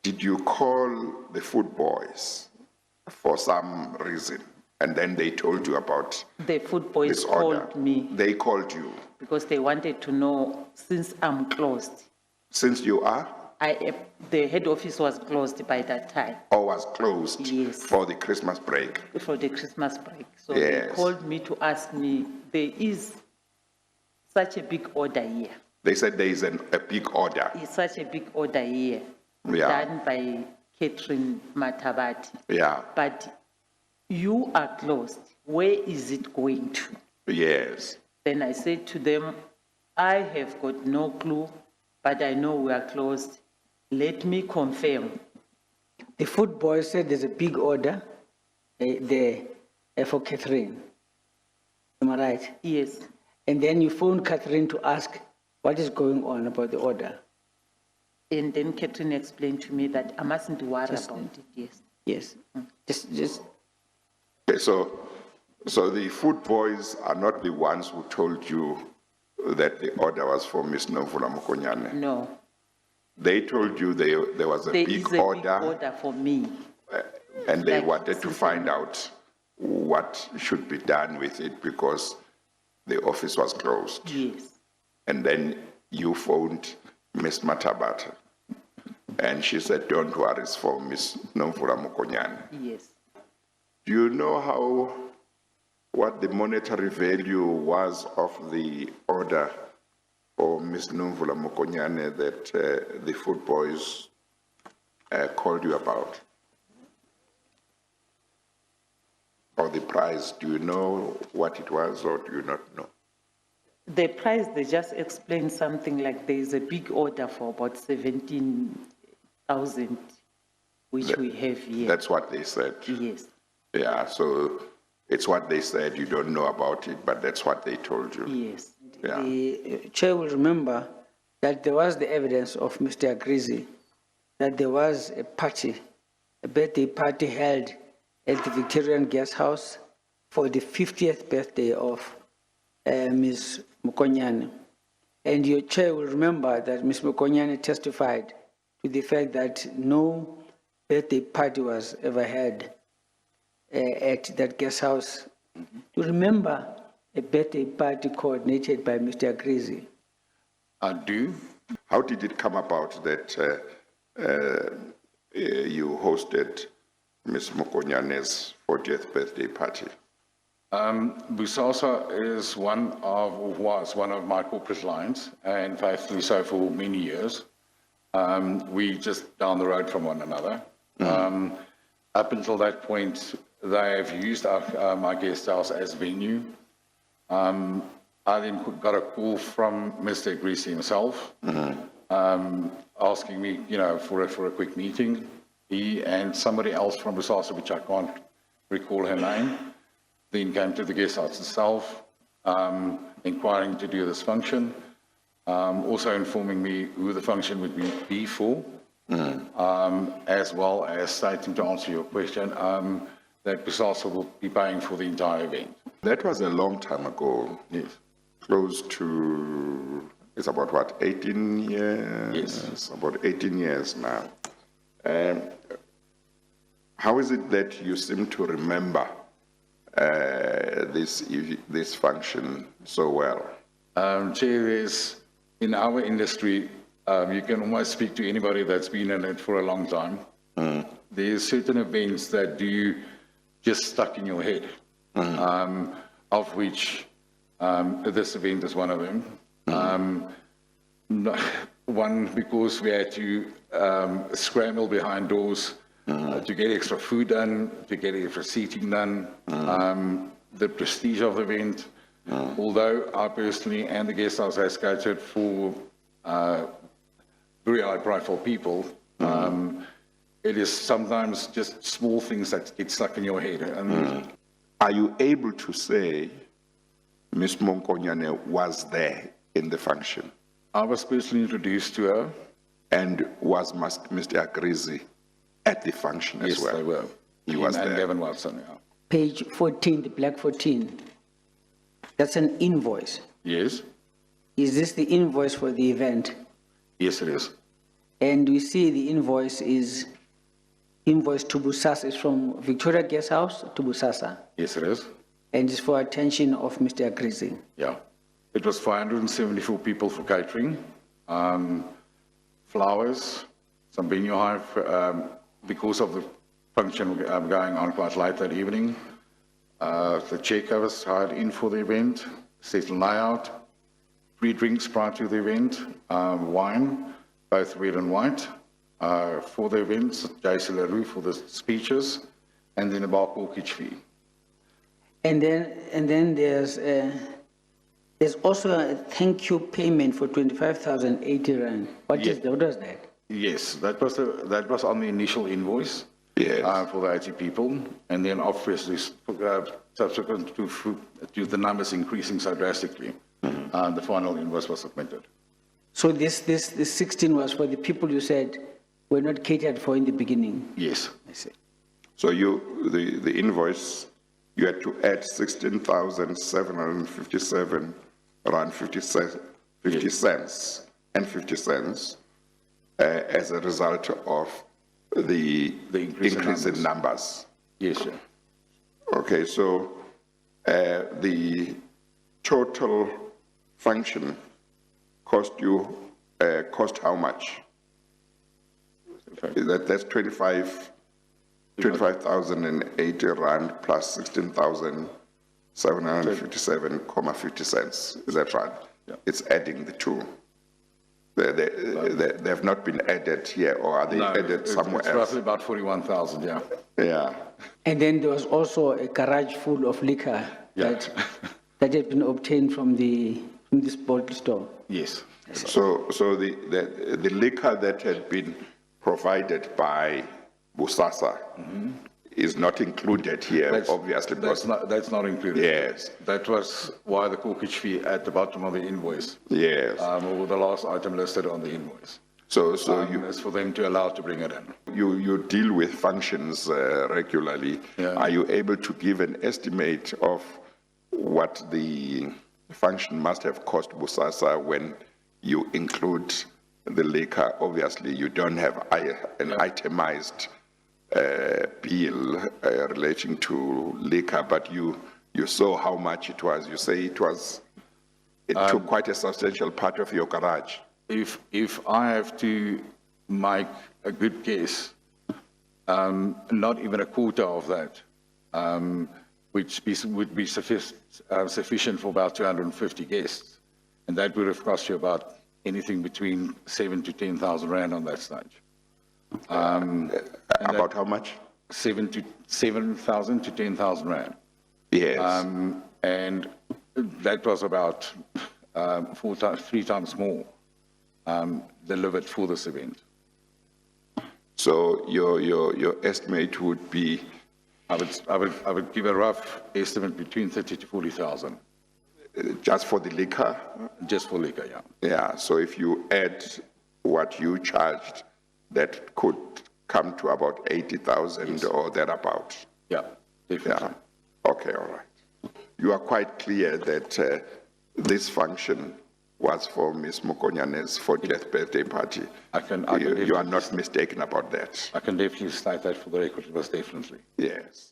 Did you call the food boys for some reason? And then they told you about The food boys this order? called me They called you. because they wanted to know, since I'm closed, Since you are the head office was closed by that time or was closed Yes. for the Christmas break? for the Christmas break. So Yes. they called me to ask me, there is such a big order here. They said there is a big order. It's such a big order here Yeah. done by Catherine Matabati. Yeah, But you are closed. Where is it going to? yes. Then I said to them, I have got no clue, but I know we are closed. Let me confirm. The food boy said there's a big order there for Catherine. Am I right? Yes, And then you phoned Catherine to ask what is going on about the order. and then Catherine explained to me that I mustn't worry about it, yes. Yes. Just Okay, so the food boys are not the ones who told you that the order was for Miss Nomvula Mokonyane. No, They told you there was a there big is a big order, order for me. and they like wanted to find out what should be done with it because the office was closed. Yes, And then you phoned Miss Matabata, and she said, don't worry, it's for Miss Nomvula Mokonyane. yes. Do you know what the monetary value was of the order for Miss Nomvula Mokonyane that the food boys called you about? Or the price, do you know what it was or do you not know? The price, they just explained something like there is a big order for about 17,000, which we have here. That's what they said. Yes, Yeah, so it's what they said. You don't know about it, but that's what they told you. yes. Yeah. the chair will remember that there was the evidence of Mr. Agrizi that there was a party, a birthday party held at the Victorian Guesthouse for the 50th birthday of Ms. Mokonyane. And your chair will remember that Ms. Mokonyane testified to the fact that no birthday party was ever held at that guest house. To remember a birthday party coordinated by Mr. Agrizi. I do. How did it come about that you hosted Ms. Mokonyane's 40th birthday party? Bosasa is was one of my corporate clients, and faithfully so for many years. We just down the road from one another. Up until that point, they have used my guest house as venue. I then got a call from Mr. Agrizi himself, asking me, for a quick meeting. He and somebody else from Bosasa, which I can't recall her name, then came to the guest house itself, inquiring to do this function, also informing me who the function would be for, as well as stating, to answer your question, that Bosasa will be paying for the entire event. That was a long time ago. Yes. Close to, it's about what, 18 years? Yes. About 18 years now. How is it that you seem to remember this function so well? Chair, is in our industry, you can almost speak to anybody that's been in it for a long time. There's certain events that do just stuck in your head, of which this event is one of them. One, because we had to scramble behind doors to get extra food done, to get extra seating done, the prestige of the event. Although I personally and the guest house has catered for very high profile people, it is sometimes just small things that get stuck in your head. Are you able to say Ms. Mokonyane was there in the function? I was personally introduced to her. And was Mr. Agrizi at the function as well? Yes, they were. He was and there. Gavin Watson, yeah. Page 14, the black 14. That's an invoice. Yes, Is this the invoice for the event? yes it is. And we see the invoice to Bosasa is from Victoria Guesthouse to Bosasa, Yes, it is. and it's for attention of Mr. Agrizi. Yeah. It was 574 people for catering, flowers, some venue hire, because of the function going on quite late that evening. The checker was hired in for the event, settled layout, free drinks prior to the event, wine, both red and white, for the events, Jason LaRue for the speeches, and then a bar corkage fee. And then there's also a thank you payment for 25,080 rand. What is that? Yes, that was on the initial invoice. Yes. For the 80 people, and then obviously subsequent to the numbers increasing so drastically, the final invoice was submitted. So this 16 was for the people you said were not catered for in the beginning? Yes. I see. So the invoice, you had to add 16,757 rand 50 cents and 50 cents as a result of the increase in numbers. Yes, sir. Okay, so the total function cost how much? That's 25,080 rand plus 16,757.50 cents. Is that right? Yeah. It's adding the two. They have not been added here, or are they added somewhere it's else? roughly about 41,000, yeah. Yeah. And then there was also a garage full of liquor that had been obtained from this bottle store. Yes. So the liquor that had been provided by Bosasa is not included here, obviously. That's not included. Yes. That was why the corkage fee at the bottom of the invoice. Yes. Or the last item listed on the invoice. So It's for them to allow to bring it in. you deal with functions regularly. Yeah. Are you able to give an estimate of what the function must have cost Bosasa when you include the liquor? Obviously, you don't have an itemized bill relating to liquor, but you saw how much it was. You say it took quite a substantial part of your garage. If I have to make a good guess, not even a quarter of that, which would be sufficient for about 250 guests. And that would have cost you about anything between 7,000 to 10,000 rand on that stage. About how much? 7,000 to 10,000 rand. Yes. And that was about 3 times more delivered for this event. So your estimate would be I would give a rough estimate between 30 to 40,000, just for the liquor? just for liquor, yeah. Yeah, so if you add what you charged, that could come to about 80,000 or thereabout. Yeah, definitely. Yeah, okay, all right. You are quite clear that this function was for Ms. Mokonyane's 40th birthday party. You are not mistaken about that. I can definitely state that for the record, it was definitely. Yes.